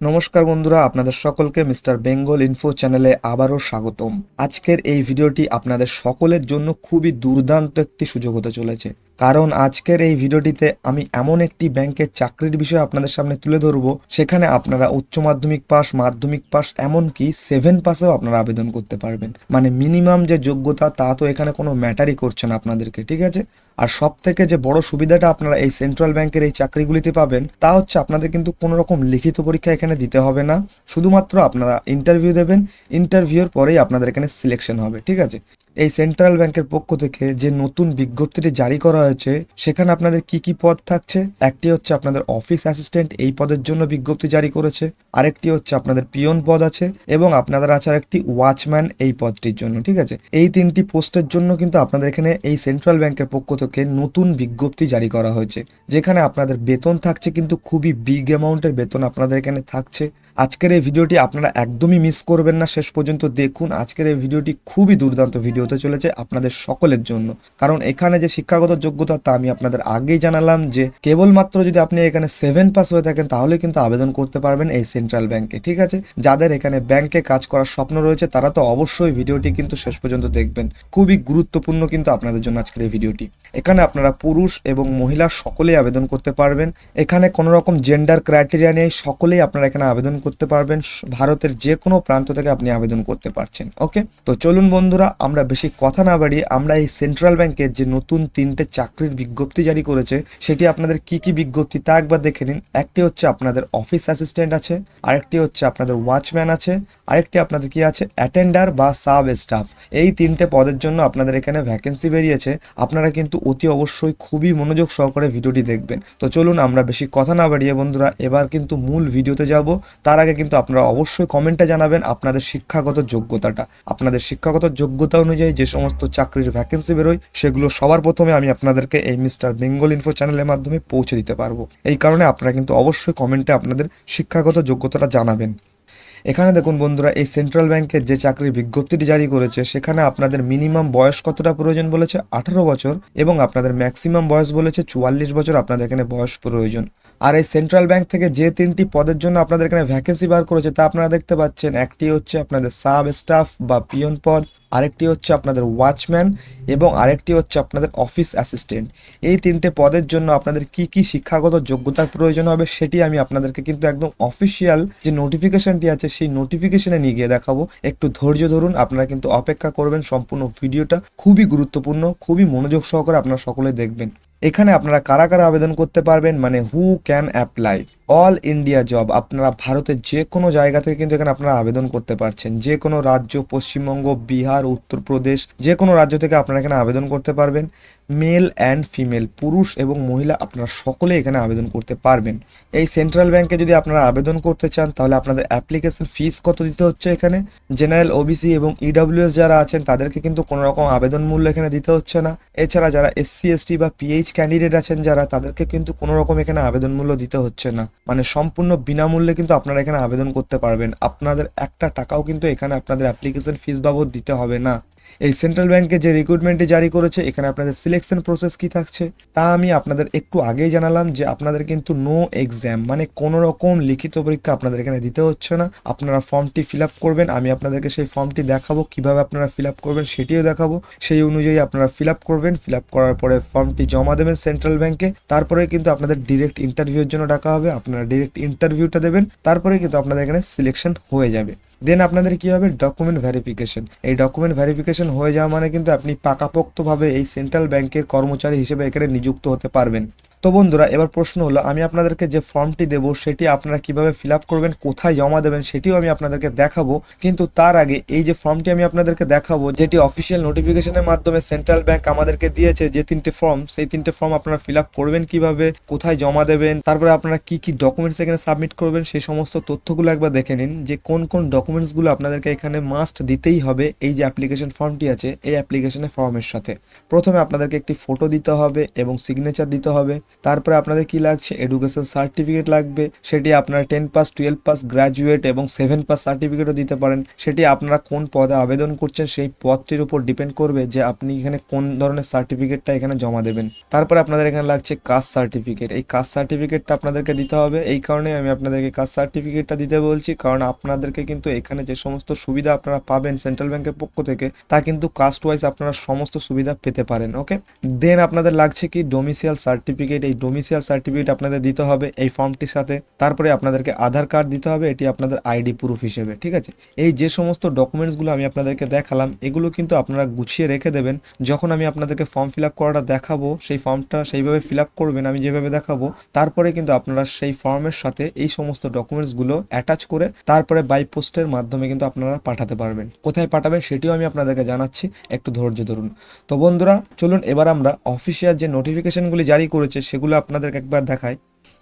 নমস্কার বন্ধুরা, আপনাদের সকলকে মিস্টার বেঙ্গল ইনফো চ্যানেলে আবারও স্বাগতম। আজকের এই ভিডিওটি আপনাদের সকলের জন্য খুবই দুর্দান্ত একটি সুযোগ হতে চলেছে, কারণ আজকের এই ভিডিওটিতে আমি এমন একটি ব্যাংকের চাকরির বিষয় আপনাদের সামনে তুলে ধরবো, সেখানে আপনারা উচ্চ মাধ্যমিক পাস, মাধ্যমিক পাস, এমনকি 7 পাসেও আপনারা আবেদন করতে পারবেন। মানে মিনিমাম যে যোগ্যতা তা তো এখানে কোনো ম্যাটারই করছে না আপনাদেরকে, ঠিক আছে। আর সব থেকে যে বড় সুবিধাটা আপনারা এই সেন্ট্রাল ব্যাংকের এই চাকরিগুলিতে পাবেন তা হচ্ছে আপনাদের কিন্তু কোনো রকম লিখিত পরীক্ষা এখানে দিতে হবে না, শুধুমাত্র আপনারা ইন্টারভিউ দেবেন। ইন্টারভিউর পরেই আপনাদের এখানে সিলেকশন হবে, ঠিক আছে। এই সেন্ট্রাল ব্যাংকের পক্ষ থেকে যে নতুন বিজ্ঞপ্তিটি জারি করা হয়েছে সেখানে আপনাদের কি কি পদ থাকছে, একটি হচ্ছে আপনাদের অফিস অ্যাসিস্ট্যান্ট, এই পদের জন্য বিজ্ঞপ্তি জারি করেছে। আরেকটি হচ্ছে আপনাদের পিয়ন পদ আছে, এবং আপনাদের আছে আরেকটি ওয়াচম্যান এই পদটির জন্য, ঠিক আছে। এই তিনটি পোস্টের জন্য কিন্তু আপনাদের এখানে এই সেন্ট্রাল ব্যাংকের পক্ষ থেকে নতুন বিজ্ঞপ্তি জারি করা হয়েছে, যেখানে আপনাদের বেতন থাকছে কিন্তু খুবই বিগ অ্যামাউন্টের বেতন আপনাদের এখানে থাকছে। আজকের এই ভিডিওটি আপনারা একদমই মিস করবেন না, শেষ পর্যন্ত দেখুন। আজকের এই ভিডিওটি খুবই দুর্দান্ত ভিডিও হতে চলেছে আপনাদের সকলের জন্য, কারণ এখানে যে শিক্ষাগত যোগ্যতা তা আমি আপনাদের আগেই জানালাম যে কেবলমাত্র যদি আপনি এখানে 7 পাস হয়ে থাকেন তাহলে কিন্তু আবেদন করতে পারবেন এই সেন্ট্রাল ব্যাংকে, ঠিক আছে। যাদের এখানে ব্যাংকে কাজ করার স্বপ্ন রয়েছে তারা তো অবশ্যই ভিডিওটি কিন্তু শেষ পর্যন্ত দেখবেন, খুবই গুরুত্বপূর্ণ কিন্তু আপনাদের জন্য আজকের এই ভিডিওটি। এখানে আপনারা পুরুষ এবং মহিলা সকলেই আবেদন করতে পারবেন। এখানে কোনো রকম জেন্ডার ক্রাইটেরিয়া নেই, সকলেই আপনারা এখানে আবেদন করতে পারবেন। ভারতের যে কোনো প্রান্ত থেকে আপনি আবেদন করতে পারছেন, ওকে। তো চলুন বন্ধুরা, আমরা বেশি কথা না বাড়িয়ে আমরা এই সেন্ট্রাল ব্যাংকের যে নতুন 3টে চাকরির বিজ্ঞপ্তি জারি করেছে সেটি আপনাদের কি কি বিজ্ঞপ্তি তা একবার দেখে নিন। একটি হচ্ছে আপনাদের অফিস অ্যাসিস্ট্যান্ট আছে, আরেকটি হচ্ছে আপনাদের ওয়াচম্যান আছে, আরেকটি আপনাদের কি আছে অ্যাটেন্ডার বা সাব স্টাফ। এই 3টে পদের জন্য আপনাদের এখানে ভ্যাকেন্সি বেরিয়েছে। আপনারা কিন্তু অতি অবশ্যই খুবই মনোযোগ সহকারে ভিডিওটি দেখবেন। তো চলুন আমরা বেশি কথা না বাড়িয়ে বন্ধুরা এবার কিন্তু মূল ভিডিওতে যাব। তার আগে কিন্তু আপনারা অবশ্যই কমেন্টে জানাবেন আপনাদের শিক্ষাগত যোগ্যতাটা। আপনাদের শিক্ষাগত যোগ্যতা অনুযায়ী যে সমস্ত চাকরির ভ্যাকেন্সি বেরোয় সেগুলো সবার প্রথমে আমি আপনাদেরকে এই মিস্টার বেঙ্গল ইনফো চ্যানেলের মাধ্যমে পৌঁছে দিতে পারবো। এই কারণে আপনারা কিন্তু অবশ্যই কমেন্টে আপনাদের শিক্ষাগত যোগ্যতাটা জানাবেন। এখানে দেখুন বন্ধুরা, এই সেন্ট্রাল ব্যাংকের যে চাকরির বিজ্ঞপ্তিটি জারি করেছে সেখানে আপনাদের মিনিমাম বয়স কতটা প্রয়োজন বলেছে 18 বছর, এবং আপনাদের ম্যাক্সিমাম বয়স বলেছে 44 বছর আপনাদের এখানে বয়স প্রয়োজন। আর এই সেন্ট্রাল ব্যাংক থেকে যে 3টি পদের জন্য আপনাদের এখানে ভ্যাকেন্সি বার করেছে তা আপনারা দেখতে পাচ্ছেন। একটি হচ্ছে আপনাদের সাব স্টাফ বা পিয়ন পদ, আরেকটি হচ্ছে আপনাদের ওয়াচম্যান, এবং আরেকটি হচ্ছে আপনাদের অফিস অ্যাসিস্ট্যান্ট। এই 3টে পদের জন্য আপনাদের কি কি শিক্ষাগত যোগ্যতার প্রয়োজন হবে সেটি আমি আপনাদেরকে কিন্তু একদম অফিসিয়াল যে নোটিফিকেশনটি আছে সেই নোটিফিকেশনে নিয়ে গিয়ে দেখাবো। একটু ধৈর্য ধরুন, আপনারা কিন্তু অপেক্ষা করবেন। সম্পূর্ণ ভিডিওটা খুবই গুরুত্বপূর্ণ, খুবই মনোযোগ সহকারে আপনারা সকলে দেখবেন। এখানে আপনারা কারা কারা আবেদন করতে পারবেন, মানে who can apply. All India job, আপনারা ভারতের যে কোনো জায়গা থেকে কিন্তু এখানে আপনারা আবেদন করতে পারছেন। যে কোনো রাজ্য, পশ্চিমবঙ্গ, বিহার, উত্তরপ্রদেশ, যে কোনো রাজ্য থেকে আপনারা এখানে আবেদন করতে পারবেন। মেল অ্যান্ড ফিমেল, পুরুষ এবং মহিলা আপনারা সকলে এখানে আবেদন করতে পারবেন। এই সেন্ট্রাল ব্যাংকে যদি আপনারা আবেদন করতে চান তাহলে আপনাদের অ্যাপ্লিকেশন ফিস কত দিতে হচ্ছে এখানে। জেনারেল, ওবিসি এবং ইডব্লিউএস যারা আছেন তাদেরকে কিন্তু কোনো রকম আবেদন মূল্য এখানে দিতে হচ্ছে না। এছাড়া যারা এসসি এসটি বা পিএইচ ক্যান্ডিডেট আছেন যারা, তাদেরকে কিন্তু কোনো রকম এখানে আবেদন মূল্য দিতে হচ্ছে না। মানে সম্পূর্ণ বিনামূল্যে কিন্তু আপনারা এখানে আবেদন করতে পারবেন। আপনাদের একটা টাকাও কিন্তু এখানে আপনাদের অ্যাপ্লিকেশন ফিস বাবদ দিতে হবে না। এই সেন্ট্রাল ব্যাংকে যে রিক্রুটমেন্টটি জারি করেছে এখানে আপনাদের সিলেকশন প্রসেস কি থাকছে তা আমি আপনাদের একটু আগেই জানালাম, যে আপনাদের কিন্তু নো এক্সাম, মানে কোনো রকম লিখিত পরীক্ষা আপনাদের এখানে দিতে হচ্ছে না। আপনারা ফর্মটি ফিল আপ করবেন, আমি আপনাদেরকে সেই ফর্মটি দেখাবো, কিভাবে আপনারা ফিল আপ করবেন সেটিও দেখাবো। সেই অনুযায়ী আপনারা ফিল আপ করবেন। ফিল আপ করার পরে ফর্মটি জমা দেবেন সেন্ট্রাল ব্যাংকে। তারপরে কিন্তু আপনাদের ডিরেক্ট ইন্টারভিউর জন্য ডাকা হবে। আপনারা ডিরেক্ট ইন্টারভিউটা দেবেন, তারপরে কিন্তু আপনাদের এখানে সিলেকশন হয়ে যাবে। দেন আপনাদের কি হবে, ডকুমেন্ট ভেরিফিকেশন। এই ডকুমেন্ট ভেরিফিকেশন হয়ে যাওয়া মানে কিন্তু আপনি পাকাপোক্তভাবে এই সেন্ট্রাল ব্যাংকের কর্মচারী হিসেবে এখানে নিযুক্ত হতে পারবেন। তো বন্ধুরা, এবার প্রশ্ন হলো, আমি আপনাদেরকে যে ফর্মটি দেবো সেটি আপনারা কিভাবে ফিল আপ করবেন, কোথায় জমা দেবেন সেটিও আমি আপনাদেরকে দেখাবো। কিন্তু তার আগে এই যে ফর্মটি আমি আপনাদেরকে দেখাবো, যেটি অফিসিয়াল নোটিফিকেশনের মাধ্যমে সেন্ট্রাল ব্যাংক আমাদেরকে দিয়েছে, যে 3টে ফর্ম, সেই 3টে ফর্ম আপনারা ফিল আপ করবেন কিভাবে, কোথায় জমা দেবেন, তারপরে আপনারা কি কি ডকুমেন্টস এখানে সাবমিট করবেন, সেই সমস্ত তথ্যগুলো একবার দেখে নিন, যে কোন কোন ডকুমেন্টসগুলো আপনাদেরকে এখানে মাস্ট দিতেই হবে এই যে অ্যাপ্লিকেশন ফর্মটি আছে এই অ্যাপ্লিকেশনের ফর্মের সাথে। প্রথমে আপনাদেরকে একটি ফটো দিতে হবে এবং সিগনেচার দিতে হবে। তারপরে আপনাদের কি লাগছে, এডুকেশন সার্টিফিকেট লাগবে, সেটি আপনারা 10 পাস, 12 পাস, গ্র্যাজুয়েট এবং 7 পাস সার্টিফিকেটও দিতে পারেন। সেটি আপনারা কোন পদে আবেদন করছেন সেই পদটির উপর ডিপেন্ড করবে যে আপনি এখানে কোন ধরনের সার্টিফিকেটটা এখানে জমা দেবেন। তারপরে আপনাদের এখানে লাগছে কাস্ট সার্টিফিকেট। এই কাস্ট সার্টিফিকেটটা আপনাদেরকে দিতে হবে। এই কারণে আমি আপনাদেরকে কাস্ট সার্টিফিকেটটা দিতে বলছি, কারণ আপনাদেরকে কিন্তু এখানে যে সমস্ত সুবিধা আপনারা পাবেন সেন্ট্রাল ব্যাংকের পক্ষ থেকে তা কিন্তু কাস্ট ওয়াইজ আপনারা সমস্ত সুবিধা পেতে পারেন। ওকে, দেন আপনাদের লাগছে কি ডোমিসিয়াল সার্টিফিকেট। এই ডোমিসিয়াল সার্টিফিকেট আপনাদের দিতে হবে এই ফর্মটির সাথে। তারপরে আপনাদেরকে আধার কার্ড দিতে হবে, এটি আপনাদের আইডি প্রুফ হিসেবে। ঠিক আছে, এই যে সমস্ত ডকুমেন্টসগুলো আমি আপনাদেরকে দেখালাম এগুলো কিন্তু আপনারা গুছিয়ে রেখে দেবেন। যখন আমি আপনাদেরকে ফর্ম ফিল আপ করাটা দেখাবো সেই ফর্মটা সেইভাবে ফিল আপ করবেন আমি যেভাবে দেখাবো। তারপরে কিন্তু আপনারা সেই ফর্মের সাথে এই সমস্ত ডকুমেন্টসগুলো অ্যাটাচ করে তারপরে বাই পোস্টের মাধ্যমে কিন্তু আপনারা পাঠাতে পারবেন। কোথায় পাঠাবেন সেটিও আমি আপনাদেরকে জানাচ্ছি, একটু ধৈর্য ধরুন। তো বন্ধুরা চলুন এবার আমরা অফিসিয়াল যে নোটিফিকেশনগুলি জারি করেছে সেগুলো আপনাদেরকে একবার দেখাই।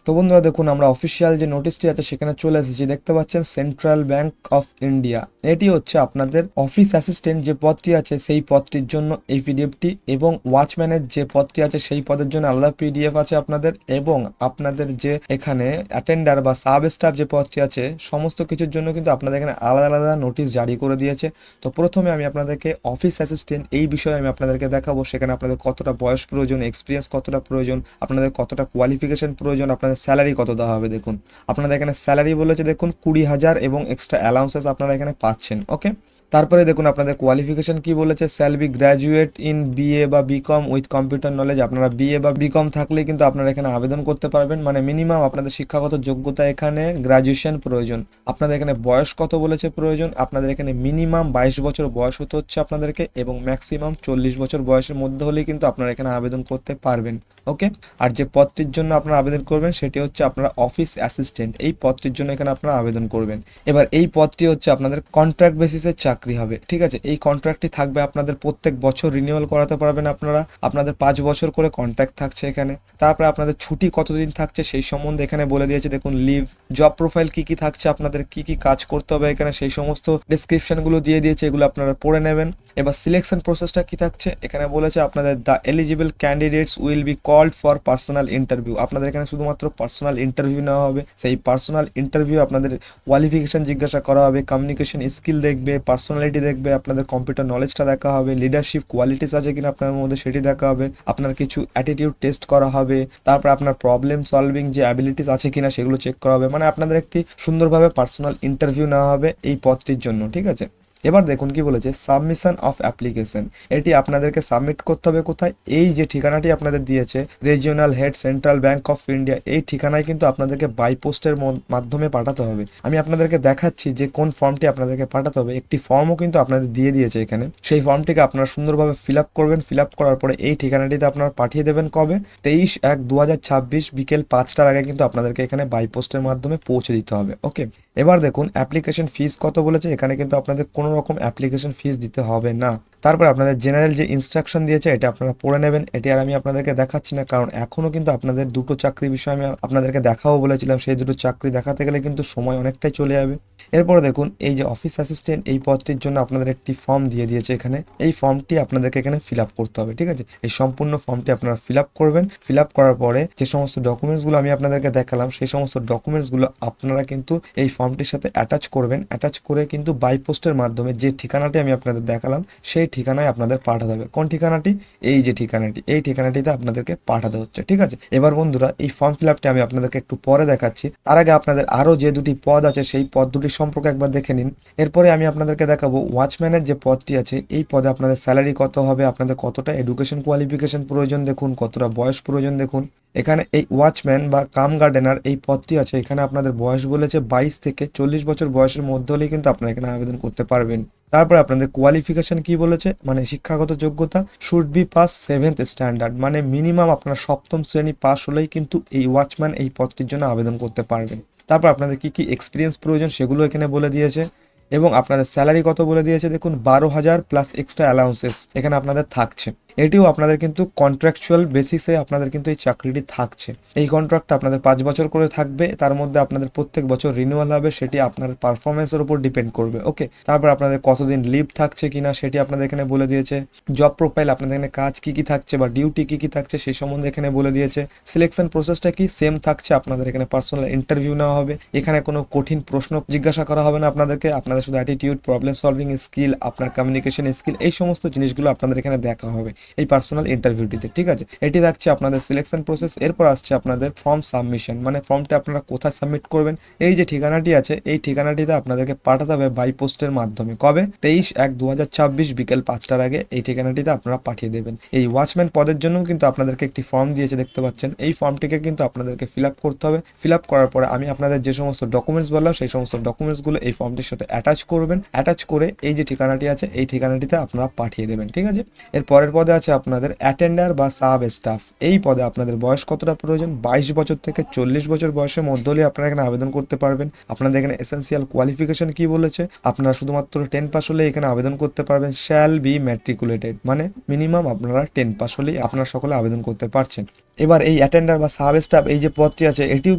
তো বন্ধুরা দেখুন, আমরা অফিসিয়াল যে নোটিশটি আছে সেখানে চলে এসেছি। দেখতে পাচ্ছেন সেন্ট্রাল ব্যাংক অফ ইন্ডিয়া, এটি হচ্ছে আপনাদের অফিস অ্যাসিস্ট্যান্ট যে পদটি আছে সেই পদটির জন্য এই পিডিএফটি, এবং ওয়াচম্যানের যে পদটি আছে সেই পদের জন্য আলাদা পিডিএফ আছে আপনাদের, এবং আপনাদের যে এখানে অ্যাটেন্ডার বা সাব স্টাফ যে পদটি আছে সমস্ত কিছুর জন্য কিন্তু আপনাদের এখানে আলাদা আলাদা নোটিশ জারি করে দিয়েছে। তো প্রথমে আমি আপনাদেরকে অফিস অ্যাসিস্ট্যান্ট এই বিষয়ে আমি আপনাদেরকে দেখাবো, সেখানে আপনাদের কতটা বয়স প্রয়োজন, এক্সপিরিয়েন্স কতটা প্রয়োজন, আপনাদের কতটা কোয়ালিফিকেশন প্রয়োজন, আপনাদের স্যালারি কত দেওয়া হবে। দেখুন আপনাদের এখানে স্যালারি বলেছে দেখুন 20,000 এবং এক্সট্রা অ্যালাউন্সেস আপনারা এখানে পাচ্ছেন। ওকে, তারপরে দেখুন আপনাদের কোয়ালিফিকেশন কি বলেছে, shall be graduate in BA বা বিকম উইথ কম্পিউটার নলেজ। আপনারা বিএ বা বিকম থাকলেই কিন্তু আপনারা এখানে আবেদন করতে পারবেন, মানে মিনিমাম আপনাদের শিক্ষাগত যোগ্যতা এখানে গ্র্যাজুয়েশন প্রয়োজন। আপনাদের এখানে বয়স কত বলেছে প্রয়োজন, আপনাদের এখানে মিনিমাম 22 বছর বয়স হতে হচ্ছে আপনাদেরকে, এবং ম্যাক্সিমাম 40 বছর বয়সের মধ্যে হলেই কিন্তু আপনারা এখানে আবেদন করতে পারবেন। ওকে, আর যে পদটির জন্য আপনারা আবেদন করবেন সেটি হচ্ছে আপনারা অফিস অ্যাসিস্ট্যান্ট, এই পদটির জন্য এখানে আপনারা আবেদন করবেন। এবার এই পদটি হচ্ছে আপনাদের কন্ট্রাক্ট বেসিসের চাকরি হবে। ঠিক আছে, এই কন্ট্রাক্টটি থাকবে আপনাদের প্রত্যেক বছর রিনিউয়াল করাতে পারবেন আপনারা, আপনাদের 5 বছর করে কন্ট্রাক্ট থাকছে এখানে। তারপরে আপনাদের ছুটি কতদিন থাকছে সেই সম্বন্ধে এখানে বলে দিয়েছে দেখুন, লিভ, জব প্রোফাইল কি কি থাকছে, আপনাদের কি কি কাজ করতে হবে এখানে সেই সমস্ত ডেসক্রিপশনগুলো দিয়ে দিয়েছে, এগুলো আপনারা পড়ে নেবেন। এবার সিলেকশন প্রসেসটা কি থাকছে এখানে বলেছে, আপনাদের the eligible candidates will be called for personal interview. আপনাদের এখানে শুধুমাত্র পার্সোনাল ইন্টারভিউ নেওয়া হবে। সেই পার্সোনাল ইন্টারভিউ আপনাদের কোয়ালিফিকেশন জিজ্ঞাসা করা হবে, কমিউনিকেশন স্কিল দেখবে, পার্সোনালিটি দেখবে, আপনাদের কম্পিউটার নলেজটা দেখা হবে, লিডারশিপ কোয়ালিটিস আছে কিনা আপনার মধ্যে সেটি দেখা হবে, আপনার কিছু অ্যাটিটিউড টেস্ট করা হবে, তারপর আপনার প্রবলেম সলভিং যে অ্যাবিলিটিস আছে কিনা সেগুলো চেক করা হবে। মানে আপনাদের একটি সুন্দরভাবে পার্সোনাল ইন্টারভিউ নেওয়া হবে এই পদটির জন্য। ঠিক আছে, এবার দেখুন কি বলেছে, সাবমিশন অফ অ্যাপ্লিকেশন। এটি আপনাদেরকে সাবমিট করতে হবে কোথায়, এই যে ঠিকানাটি আপনাদের দিয়েছে regional head central bank of India, এই ঠিকানায় কিন্তু আপনাদেরকে বাই পোস্টের মাধ্যমে পাঠাতে হবে। আমি আপনাদেরকে দেখাচ্ছি যে কোন ফর্মটি আপনাদেরকে পাঠাতে হবে। একটি ফর্মও কিন্তু আপনাদের দিয়ে দিয়েছে এখানে, সেই ফর্মটিকে আপনারা সুন্দরভাবে ফিল আপ করবেন। ফিল আপ করার পরে এই ঠিকানাটিতে আপনারা পাঠিয়ে দেবেন কবে, 23/1/2026 বিকেল 5টার আগে কিন্তু আপনাদেরকে এখানে বাই পোস্টের মাধ্যমে পৌঁছে দিতে হবে। ওকে, এবার দেখুন অ্যাপ্লিকেশন ফিস কত বলেছে, এখানে কিন্তু আপনাদের কোনো রকম অ্যাপ্লিকেশন ফিস দিতে হবে না। তারপর আপনাদের জেনারেল যে ইনস্ট্রাকশন দিয়েছে এটা আপনারা পড়ে নেবেন, এটি আর আমি আপনাদেরকে দেখাচ্ছি না, কারণ এখনও কিন্তু আপনাদের দুটো চাকরি বিষয় আমি আপনাদেরকে দেখাবো বলেছিলাম, সেই দুটো চাকরি দেখাতে গেলে কিন্তু সময় অনেকটাই চলে যাবে। এরপরে দেখুন এই যে অফিস অ্যাসিস্ট্যান্ট এই পদটির জন্য আপনাদের একটি ফর্ম দিয়ে দিয়েছে এখানে, এই ফর্মটি আপনাদেরকে এখানে ফিল আপ করতে হবে। ঠিক আছে, এই সম্পূর্ণ ফর্মটি আপনারা ফিল আপ করবেন। ফিল আপ করার পরে যে সমস্ত ডকুমেন্টসগুলো আমি আপনাদেরকে দেখালাম সেই সমস্ত ডকুমেন্টসগুলো আপনারা কিন্তু এই ফর্মটির সাথে অ্যাটাচ করবেন। অ্যাটাচ করে কিন্তু বাই পোস্টের মাধ্যমে যে ঠিকানাটি আমি আপনাদের দেখালাম সেই ঠিকানায় আপনাদের পাঠাতে হবে। কোন ঠিকানাটি, এই যে ঠিকানাটি, এই ঠিকানাটিতে আপনাদেরকে পাঠাতে হচ্ছে। ঠিক আছে, এবার বন্ধুরা এই ফর্ম ফিল আপটি আমি আপনাদেরকে একটু পরে দেখাচ্ছি, তার আগে আপনাদের আরও যে দুটি পদ আছে সেই পদ দুটি সম্পর্কে একবার দেখে নিন। এরপরে আমি আপনাদেরকে দেখাবো ওয়াচম্যানের যে পদটি আছে এই পদে আপনাদের স্যালারি কত হবে, আপনাদের কতটা এডুকেশন কোয়ালিফিকেশন প্রয়োজন দেখুন, কতটা বয়স প্রয়োজন দেখুন। এখানে এই ওয়াচম্যান বা কাম গার্ডেনার এই পদটি আছে, এখানে আপনাদের বয়স বলেছে 22 থেকে 40 বছর বয়সের মধ্যে হলেই কিন্তু আপনারা এখানে আবেদন করতে পারবেন। তারপরে আপনাদের কোয়ালিফিকেশন কি বলেছে, মানে শিক্ষাগত যোগ্যতা should be pass 7th standard, মানে মিনিমাম আপনারা 7ম শ্রেণী পাস হলেই কিন্তু এই ওয়াচম্যান এই পদটির জন্য আবেদন করতে পারবেন। তারপর আপনাদের কি কি এক্সপিরিয়েন্স প্রয়োজন সেগুলো এখানে বলে দিয়েছে, এবং আপনাদের স্যালারি কত বলে দিয়েছে দেখুন 12,000 প্লাস এক্সট্রা অ্যালাউন্সেস এখানে আপনাদের থাকছে। এটিও আপনাদের কিন্তু কন্ট্রাকচুয়াল বেসিসে আপনাদের কিন্তু এই চাকরিটি থাকছে। এই কন্ট্রাক্টটা আপনাদের 5 বছর করে থাকবে, তার মধ্যে আপনাদের প্রত্যেক বছর রিনিউয়াল হবে, সেটি আপনার পারফরমেন্সের উপর ডিপেন্ড করবে। ওকে, তারপর আপনাদের কতদিন লিভ থাকছে কিনা সেটি আপনাদের এখানে বলে দিয়েছে। জব প্রোফাইল আপনাদের এখানে কাজ কি কি থাকছে বা ডিউটি কি কি থাকছে সেই সম্বন্ধে এখানে বলে দিয়েছে। সিলেকশন প্রসেসটা কি সেম থাকছে, আপনাদের এখানে পার্সোনাল ইন্টারভিউ নেওয়া হবে, এখানে কোনো কঠিন প্রশ্ন জিজ্ঞাসা করা হবে না আপনাদেরকে, আপনাদের শুধু অ্যাটিটিউড, প্রবলেম সলভিং স্কিল, আপনার কমিউনিকেশন স্কিল, এই সমস্ত জিনিসগুলো আপনাদের এখানে দেখা হবে এই পার্সোনাল ইন্টারভিউটিতে। ঠিক আছে, এটি থাকছে আপনাদের সিলেকশন প্রসেস। এরপর আসছে আপনাদের ফর্ম সাবমিশন, মানে ফর্মটা আপনারা কোথায় সাবমিট করবেন। এই যে ঠিকানাটি আছে এই ঠিকানাটিতে আপনাদেরকে পাঠাতে হবে বাই পোস্টের মাধ্যমে। কবে? 23/1/2026 বিকেল 5টার আগে এই ঠিকানাটিতে আপনারা পাঠিয়ে দেবেন। এই ওয়াচম্যান পদের জন্য কিন্তু আপনাদেরকে একটি ফর্ম দিয়েছে, দেখতে পাচ্ছেন। এই ফর্মটিকে কিন্তু আপনাদেরকে ফিল আপ করতে হবে। ফিল আপ করার পরে আমি আপনাদের যে সমস্ত ডকুমেন্টস বললাম সেই সমস্ত ডকুমেন্টসগুলো এই ফর্মটির সাথে অ্যাটাচ করবেন। অ্যাটাচ করে এই যে ঠিকানাটি আছে এই ঠিকানাটিতে আপনারা পাঠিয়ে দেবেন। ঠিক আছে, এর পরের পদে আছে আপনাদের অ্যাটেন্ডার বা সাব স্টাফ। এই পদে আপনাদের বয়স কতটা প্রয়োজন? 22 বছর থেকে 40 বছর বয়সের মধ্যে হলে আপনারা এখানে আবেদন করতে পারবেন। আপনাদের এখানে এসেন্সিয়াল কোয়ালিফিকেশন কি বলেছে? আপনারা শুধুমাত্র 10 পাস হলে এখানে আবেদন করতে পারবেন। শ্যাল বি ম্যাট্রিকুলেটেড, মানে মিনিমাম আপনারা 10 পাস হলেই আপনারা সকলে আবেদন করতে পারছেন। এবার এই অ্যাটেন্ডার বা সাব স্টাফ এই যে পদটি আছে এটিও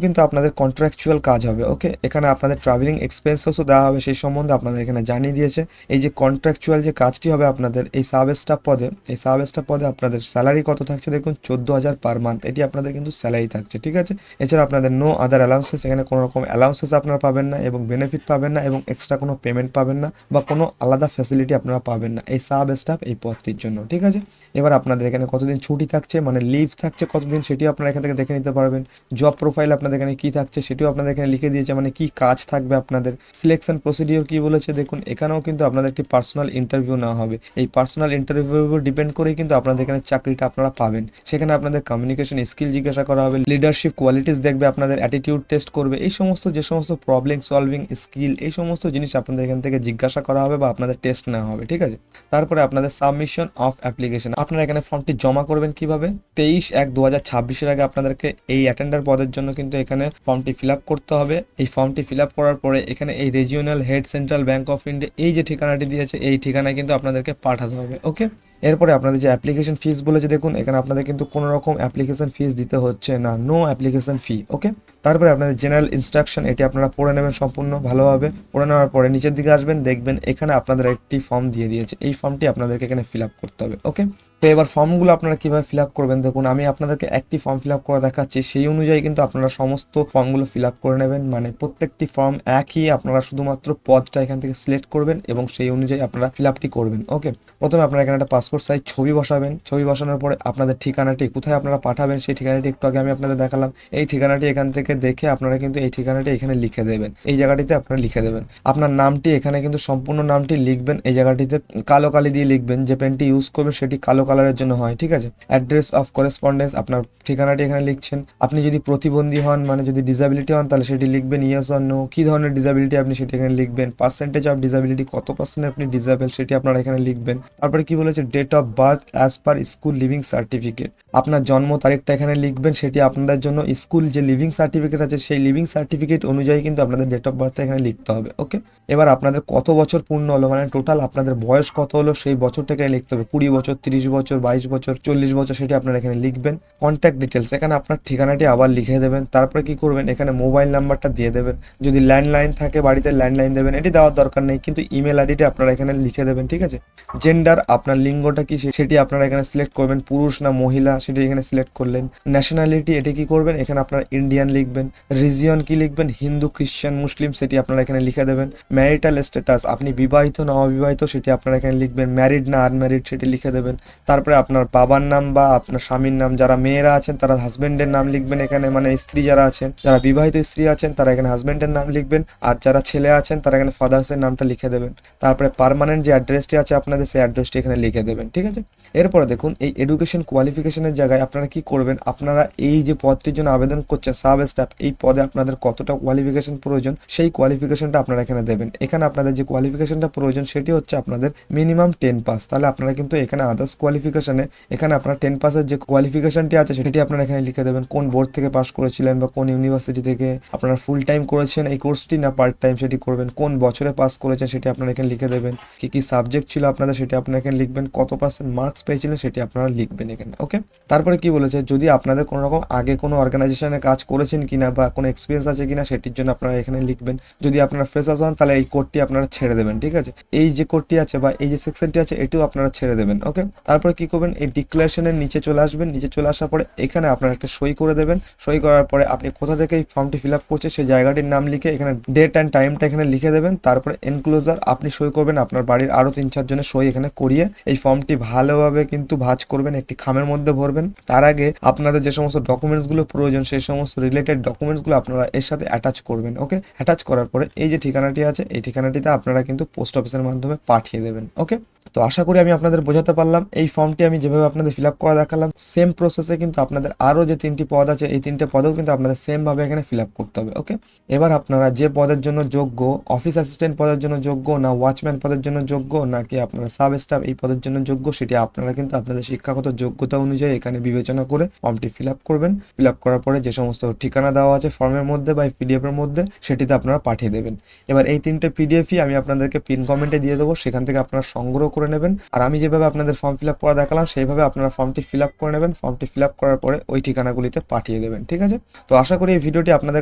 কিন্তু আপনাদের কন্ট্রাকচুয়াল কাজ হবে। ওকে, এখানে আপনাদের ট্রাভেলিং এক্সপেন্সেসও দেওয়া হবে, সেই সম্বন্ধে আপনাদের এখানে জানিয়ে দিয়েছে। এই যে কন্ট্রাকচুয়াল যে কাজটি হবে আপনাদের এই সাব স্টাফ পদে, এই সাব স্টাফ পদে আপনাদের স্যালারি কত থাকছে দেখুন, 14,000 পার মান্থ, এটি আপনাদের কিন্তু স্যালারি থাকছে। ঠিক আছে, এছাড়া আপনাদের নো আদার অ্যালাউন্সেস, এখানে কোনো রকম অ্যালাউন্সেস আপনারা পাবেন না এবং বেনিফিট পাবেন না এবং এক্সট্রা কোনো পেমেন্ট পাবেন না বা কোনো আলাদা ফ্যাসিলিটি আপনারা পাবেন না এই সাব স্টাফ এই পদটির জন্য। ঠিক আছে, এবার আপনাদের এখানে কতদিন ছুটি থাকছে মানে লিভ থাকছে কতদিন সেটি আপনারা এখান থেকে দেখে নিতে পারবেন। জব প্রোফাইল আপনাদের এখানে কি থাকছে সেটিও আপনাদের এখানে লিখে দিয়েছে, মানে কি কাজ থাকবে আপনাদের। সিলেকশন প্রসিডিওর কি বলেছে দেখুন, এখানেও কিন্তু আপনাদের একটি পার্সোনাল ইন্টারভিউ নেওয়া হবে। এই পার্সোনাল ইন্টারভিউর উপর ডিপেন্ড করেই কিন্তু আপনাদের এখানে চাকরিটা আপনারা পাবেন। সেখানে আপনাদের কমিউনিকেশন স্কিল জিজ্ঞাসা করা হবে, লিডারশিপ কোয়ালিটিস দেখবে, আপনাদের অ্যাটিটিউড টেস্ট করবে, এই সমস্ত যে সমস্ত প্রবলেম সলভিং স্কিল এই সমস্ত জিনিস আপনাদের এখান থেকে জিজ্ঞাসা করা হবে বা আপনাদের টেস্ট নেওয়া হবে। ঠিক আছে, তারপরে আপনাদের সাবমিশন অফ অ্যাপ্লিকেশন, আপনারা এখানে ফর্মটি জমা করবেন কিভাবে? 23/1/2026 আগে আপনাদেরকে এই অ্যাটেন্ডার পদের জন্য কিন্তু এখানে ফর্মটি ফিল আপ করতে হবে। এই ফর্মটি ফিল আপ করার পরে এখানে এই regional head central bank of India এই যে ঠিকানাটি দিয়েছে এই ঠিকানায় কিন্তু আপনাদেরকে পাঠাতে হবে। ওকে, এরপরে আপনাদের যে অ্যাপ্লিকেশন ফিস বলেছে দেখুন, এখানে আপনাদের কিন্তু কোনো রকম অ্যাপ্লিকেশন ফিস দিতে হচ্ছে না, নো অ্যাপ্লিকেশন ফি। ওকে, তারপরে আপনাদের জেনারেল ইনস্ট্রাকশন এটি আপনারা পড়ে নেবেন সম্পূর্ণ ভালোভাবে। পড়ে নেওয়ার পরে নিচের দিকে আসবেন, দেখবেন এখানে আপনাদের একটি ফর্ম দিয়ে দিয়েছে, এই ফর্মটি আপনাদেরকে এখানে ফিল আপ করতে হবে। ওকে, তো এবার ফর্মগুলো আপনারা কীভাবে ফিল আপ করবেন দেখুন, আমি আপনাদেরকে একটি ফর্ম ফিল আপ করে দেখাচ্ছি, সেই অনুযায়ী কিন্তু আপনারা সমস্ত ফর্মগুলো ফিল আপ করে নেবেন। মানে প্রত্যেকটি ফর্ম একই, আপনারা শুধুমাত্র পদটা এখান থেকে সিলেক্ট করবেন এবং সেই অনুযায়ী আপনারা ফিল আপটি করবেন। ওকে, প্রথমে আপনারা এখানে একটা পাসপোর্ট সাইজ ছবি বসাবেন। ছবি বসানোর পরে আপনাদের ঠিকানাটি কোথায় আপনারা পাঠাবেন সেই ঠিকানাটি একটু আগে আমি আপনাদের দেখালাম, এই ঠিকানাটি এখান থেকে দেখে আপনারা কিন্তু এই ঠিকানাটি এখানে লিখে দেবেন, এই জায়গাটিতে আপনারা লিখে দেবেন। আপনার নামটি এখানে কিন্তু সম্পূর্ণ নামটি লিখবেন, এই জায়গাটিতে কালো কালি দিয়ে লিখবেন, যে পেনটি ইউজ করবেন সেটি কালো কালারের জন্য হয়। ঠিক আছে, অ্যাড্রেস অফ করেসপন্ডেন্স, আপনার ঠিকানাটি এখানে লিখছেন। আপনি যদি প্রতিবন্ধী হন মানে যদি ডিসাবিলিটি হন তাহলে সেটি লিখবেন ইয়েস অর নো, কী ধরনের ডিসাবিলিটি আপনি সেটি এখানে লিখবেন। পার্সেন্টেজ অফ ডিসাবিলিটি, কত পার্সেন্ট আপনি ডিসাবেল সেটি আপনারা এখানে লিখবেন। তারপরে কি বলেছে, date of birth as per school leaving certificate, আপনার জন্ম তারিখটা এখানে লিখবেন, সেটি আপনাদের জন্য স্কুল যে লিভিং সার্টিফিকেট আছে সেই লিভিং সার্টিফিকেট অনুযায়ী কিন্তু আপনাদের ডেট অফ বার্থটা এখানে লিখতে হবে। ওকে, এবার আপনাদের কত বছর পূর্ণ হলো মানে টোটাল আপনাদের বয়স কত হলো সেই বছরটা এখানে লিখতে হবে, 20 বছর, 30 বছর, 22 বছর, 40 বছর, সেটি আপনারা এখানে লিখবেন। কন্ট্যাক্ট ডিটেলস, এখানে আপনার ঠিকানাটি আবার লিখে দেবেন। তারপরে কি করবেন, এখানে মোবাইল নাম্বারটা দিয়ে দেবেন, যদি ল্যান্ডলাইন থাকে বাড়িতে ল্যান্ডলাইন দেবেন, এটি দেওয়ার দরকার নেই কিন্তু ইমেল আইডিটা আপনারা এখানে লিখে দেবেন। ঠিক আছে, জেন্ডার, আপনার লিঙ্গটা কি সেটি আপনারা এখানে সিলেক্ট করবেন, পুরুষ না মহিলা সেটি এখানে সিলেক্ট করলেন। ন্যাশনালিটি এটি কি করবেন, এখানে আপনারা ইন্ডিয়ান লিখবেন। রিজিয়ন কি লিখবেন, হিন্দু, খ্রিস্টান, মুসলিম, সেটি আপনারা এখানে লিখে দেবেন। ম্যারিটাল স্ট্যাটাস, আপনি বিবাহিত না অবিবাহিত সেটি আপনারা এখানে লিখবেন। ম্যারিড না আনম্যারিড সেটি লিখে দেবেন। তারপরে আপনার বাবার নাম বা আপনার স্বামীর নাম, যারা মেয়েরা আছেন তারা হাজবেন্ডের নাম লিখবেন এখানে, মানে স্ত্রী যারা আছেন, যারা বিবাহিত স্ত্রী আছেন তারা এখানে হাজবেন্ডের নাম লিখবেন, আর যারা ছেলে আছেন তারা এখানে ফাদার্সের নামটা লিখে দেবেন। তারপরে পার্মানেন্ট যে অ্যাড্রেসটি আছে আপনাদের সেই অ্যাড্রেসটি এখানে লিখে দেবেন। ঠিক আছে, এরপরে দেখুন এই এডুকেশন কোয়ালিফিকেশনের কোয়ালিফিকেশনের জায়গায় আপনারা কি করবেন, আপনারা এই যে পদটির জন্য আবেদন করছেন সাব স্টাফ, এই পদে আপনাদের কতটা কোয়ালিফিকেশন প্রয়োজন সেই কোয়ালিফিকেশনটা আপনারা এখানে দেবেন। এখানে আপনাদের যে কোয়ালিফিকেশনটা প্রয়োজন সেটি হচ্ছে আপনাদের মিনিমাম 10 পাস। তাহলে আপনারা কিন্তু এখানে আদার্স কোয়ালিফিকেশনে এখানে আপনার 10 পাসের যে কোয়ালিফিকেশনটি আছে সেটি আপনারা এখানে লিখে দেবেন, কোন বোর্ড থেকে পাস করেছিলেন বা কোন ইউনিভার্সিটি থেকে আপনারা ফুল টাইম করেছেন এই কোর্সটি না পার্ট টাইম সেটি করবেন, কোন বছরে পাস করেছেন সেটি আপনারা এখানে লিখে দেবেন, কি কি সাবজেক্ট ছিল আপনাদের সেটি আপনারা এখানে লিখবেন, কত পার্সেন্ট মার্কস পেয়েছিলেন সেটি আপনারা লিখবেন এখানে। ওকে, তারপরে কি বলেছে, যদি আপনাদের কোনো রকম আগে কোনো অর্গানাইজেশনে কাজ করেছেন কিনা বা কোনো এক্সপিরিয়েন্স আছে কিনা সেটির জন্য আপনারা এখানে লিখবেন। যদি আপনারা ফ্রেশার্স হন তাহলে এই কোডটি আপনারা ছেড়ে দেবেন, ঠিক আছে। এই যে কোডটি আছে বা এই যে সেকশনটি আছে এটিও আপনারা ছেড়ে দেবেন। ওকে, তারপরে কি করবেন, এই ডিক্লারেশনের নিচে চলে আসবেন, নিচে চলে আসার পরে এখানে আপনারা একটা সই করে দেবেন। সই করার পরে আপনি কোথা থেকে এই ফর্মটি ফিল আপ করছে সেই জায়গাটির নাম লিখে এখানে ডেট অ্যান্ড টাইমটা এখানে লিখে দেবেন। তারপরে এনক্লোজার আপনি সই করবেন, আপনার বাড়ির আরো 3-4 জনের সই এখানে করিয়ে এই ফর্মটি ভালোভাবে কিন্তু ভাঁজ করবেন, একটি খামের মধ্যে ভরবেন। তার আগে আপনাদের যে সমস্ত ডকুমেন্টসগুলো প্রয়োজন সেই সমস্ত রিলেটেড ডকুমেন্টসগুলো আপনারা এর সাথে অ্যাটাচ করবেন। ওকে, অ্যাটাচ করার পরে এই যে ঠিকানাটি আছে এই ঠিকানাটিতে আপনারা কিন্তু পোস্ট অফিসের মাধ্যমে পাঠিয়ে দেবেন। ওকে, তো আশা করি আমি আপনাদের বোঝাতে পারলাম। এই ফর্মটি আমি যেভাবে আপনাদের ফিল আপ করা দেখালাম সেম প্রসেসে কিন্তু আপনাদের আরও যে 3টি পদ আছে এই 3টে পদেও কিন্তু আপনাদের সেম ভাবে এখানে ফিল আপ করতে হবে। ওকে, এবার আপনারা যে পদের জন্য যোগ্য, অফিস অ্যাসিস্ট্যান্ট পদের জন্য যোগ্য না ওয়াচম্যান পদের জন্য যোগ্য নাকি আপনারা সাব স্টাফ এই পদের জন্য যোগ্য সেটি আপনারা কিন্তু আপনাদের শিক্ষাগত যোগ্যতা অনুযায়ী এখানে বিবেচনা করে ফর্মটি ফিল আপ করবেন। ফিল আপ করার পরে যে সমস্ত ঠিকানা দেওয়া আছে ফর্মের মধ্যে বা পিডিএফ এর মধ্যে সেটিতে আপনারা পাঠিয়ে দেবেন। এবার এই 3টে পিডিএফই আমি আপনাদেরকে পিন কমেন্টে দিয়ে দেবো, সেখান থেকে আপনারা সংগ্রহ করে নেবেন। আর আমি যেভাবে আপনাদের ফর্ম ফিল আপ করা দেখালাম সেইভাবে আপনারা ফর্মটি ফিল আপ করে নেবেন। ফর্মটি ফিল আপ করার পরে ওই ঠিকানাগুলিতে পাঠিয়ে দেবেন, ঠিক আছে। তো আশা করি এই ভিডিওটি আপনাদের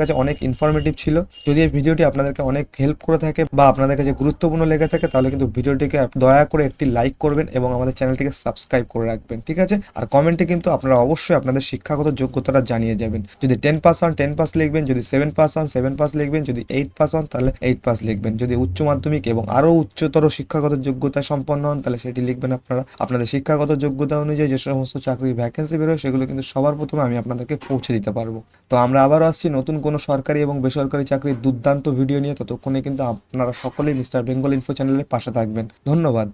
কাছে অনেক ইনফরমেটিভ ছিল। যদি এই ভিডিওটি আপনাদেরকে অনেক হেল্প করে থাকে বা আপনাদের কাছে গুরুত্বপূর্ণ লেগে থাকে তাহলে কিন্তু ভিডিওটিকে দয়া করে একটি লাইক করবেন এবং আমাদের চ্যানেলটিকে সাবস্ক্রাইব করে রাখবেন, ঠিক আছে। আর কমেন্টে কিন্তু আপনারা অবশ্যই আপনাদের শিক্ষাগত যোগ্যতাটা জানিয়ে যাবেন। যদি 10 পাস হন 10 পাস লিখবেন, যদি 7 পাস হন 7 পাস লিখবেন, যদি 8 পাস হন তাহলে 8 পাস লিখবেন, যদি উচ্চ মাধ্যমিক এবং আরও উচ্চতর শিক্ষাগত যোগ্যতা সম্পন্ন হন তাহলে সেটি লিখবেন আপনারা। আপনাদের শিক্ষাগত যোগ্যতা অনুযায়ী যে সমস্ত চাকরির ভ্যাকেন্সি বেরোয় সেগুলো কিন্তু সবার প্রথমে আমি আপনাদেরকে পৌঁছে দিতে পারবো। তো আমরা আবারও আসছি নতুন কোনো সরকারি এবং বেসরকারি চাকরির দুর্দান্ত ভিডিও নিয়ে। ততক্ষণে কিন্তু আপনারা সকলেই মিস্টার বেঙ্গল ইনফো চ্যানেলের পাশে থাকবেন। ধন্যবাদ।